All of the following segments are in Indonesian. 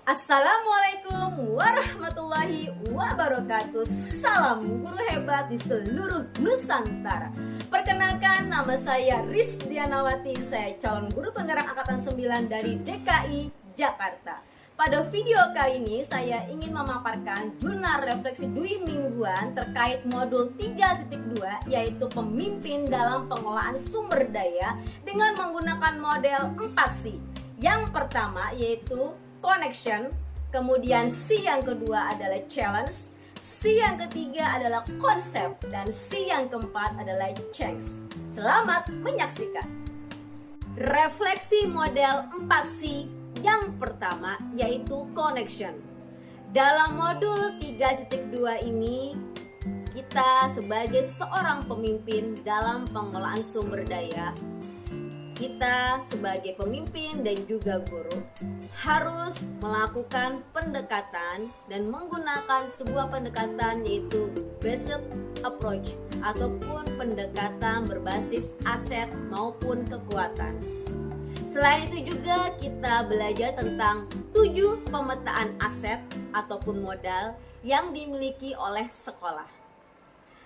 Assalamualaikum warahmatullahi wabarakatuh. Salam guru hebat di seluruh Nusantara. Perkenalkan, nama saya Rizdianawati. Saya calon guru penggerak angkatan 9 dari DKI Jakarta. Pada video kali ini saya ingin memaparkan jurnal refleksi dui mingguan terkait modul 3.2, yaitu pemimpin dalam pengelolaan sumber daya dengan menggunakan model 4C. Yang pertama yaitu connection, kemudian C yang kedua adalah challenge, C yang ketiga adalah konsep, dan C yang keempat adalah change. Selamat menyaksikan. Refleksi model 4C yang pertama yaitu connection. Dalam modul 3.2 ini kita sebagai seorang pemimpin dalam pengelolaan sumber daya, kita sebagai pemimpin dan juga guru harus melakukan pendekatan dan menggunakan sebuah pendekatan yaitu based approach ataupun pendekatan berbasis aset maupun kekuatan. Selain itu juga kita belajar tentang 7 pemetaan aset ataupun modal yang dimiliki oleh sekolah.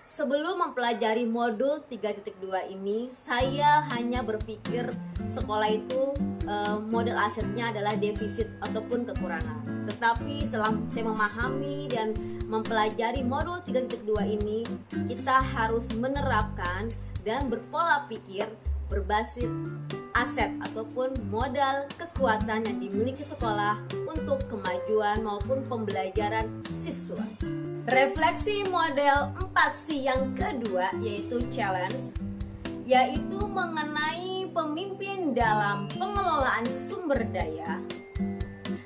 Sebelum mempelajari modul 3.2 ini, saya hanya berpikir sekolah itu model asetnya adalah defisit ataupun kekurangan. Tetapi setelah saya memahami dan mempelajari modul 3.2 ini, kita harus menerapkan dan berpola pikir berbasis aset ataupun modal kekuatan yang dimiliki sekolah untuk kemajuan maupun pembelajaran siswa. Refleksi model 4C yang kedua yaitu challenge, yaitu mengenai pemimpin dalam pengelolaan sumber daya.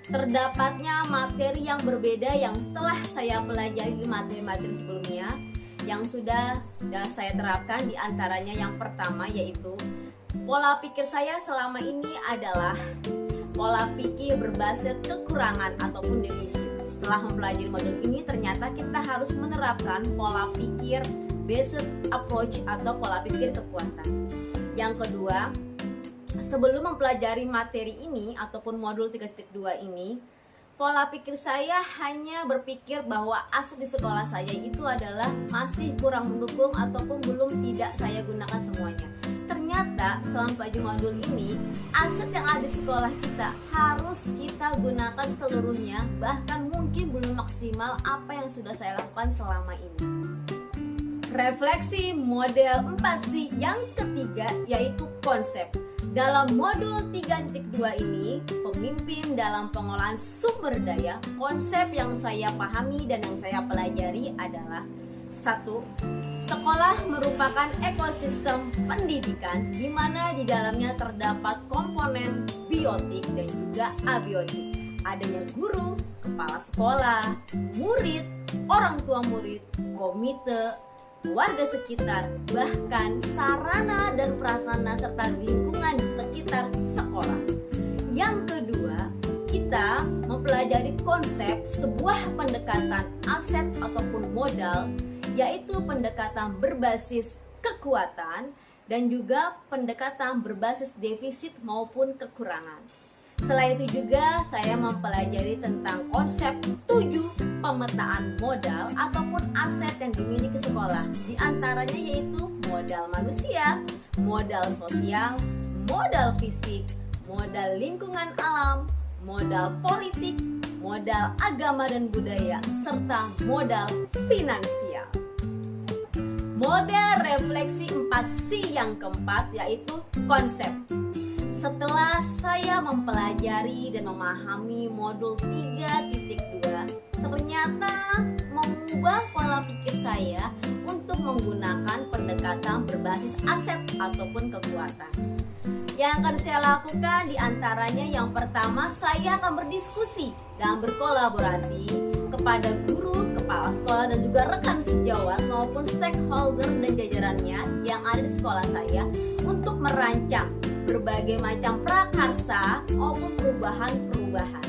Terdapatnya materi yang berbeda yang setelah saya pelajari materi-materi sebelumnya yang sudah saya terapkan, di antaranya yang pertama yaitu pola pikir saya selama ini adalah pola pikir berbasis kekurangan ataupun defisit. Setelah mempelajari modul ini ternyata kita harus menerapkan pola pikir based approach atau pola pikir kekuatan. Yang kedua, sebelum mempelajari materi ini ataupun modul 3.2 ini, pola pikir saya hanya berpikir bahwa aset di sekolah saya itu adalah masih kurang mendukung ataupun belum tidak saya gunakan semuanya. Ternyata selama pelajari modul ini, aset yang ada di sekolah kita harus kita gunakan seluruhnya, bahkan mungkin belum maksimal apa yang sudah saya lakukan selama ini. Refleksi model 4C yang ketiga yaitu konsep. Dalam modul 3.2 ini, pemimpin dalam pengelolaan sumber daya, konsep yang saya pahami dan yang saya pelajari adalah 1. Sekolah merupakan ekosistem pendidikan di mana di dalamnya terdapat komponen biotik dan juga abiotik. Adanya guru, kepala sekolah, murid, orang tua murid, komite, warga sekitar, bahkan sarana dan prasarana serta lingkungan di sekitar sekolah. Yang kedua, kita mempelajari konsep sebuah pendekatan aset ataupun modal, yaitu pendekatan berbasis kekuatan dan juga pendekatan berbasis defisit maupun kekurangan. Selain itu juga saya mempelajari tentang konsep 7 pemetaan modal ataupun aset yang dimiliki sekolah. Di antaranya yaitu modal manusia, modal sosial, modal fisik, modal lingkungan alam, modal politik, modal agama dan budaya, serta modal finansial. Model refleksi 4C yang keempat yaitu konsep. Setelah saya mempelajari dan memahami modul 3.2, ternyata mengubah pola pikir saya untuk menggunakan pendekatan berbasis aset ataupun kekuatan. Yang akan saya lakukan diantaranya yang pertama, saya akan berdiskusi dan berkolaborasi kepada guru, kepala sekolah dan juga rekan sejawat maupun stakeholder dan jajarannya yang ada di sekolah saya untuk merancang berbagai macam prakarsa maupun perubahan-perubahan.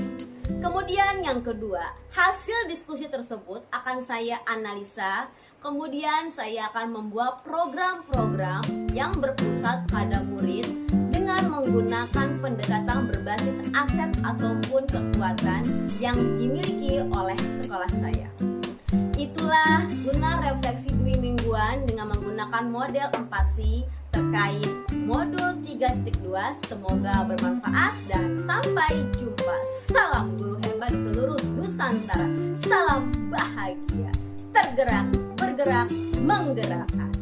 Kemudian yang kedua, hasil diskusi tersebut akan saya analisa. Kemudian saya akan membuat program-program yang berpusat pada murid dengan dengan menggunakan pendekatan berbasis aset ataupun kekuatan yang dimiliki oleh sekolah saya. Itulah guna refleksi Dwi mingguan dengan menggunakan model empati terkait modul 3.2. Semoga bermanfaat dan sampai jumpa. Salam guru hebat seluruh Nusantara. Salam bahagia. Tergerak, bergerak, menggerakkan.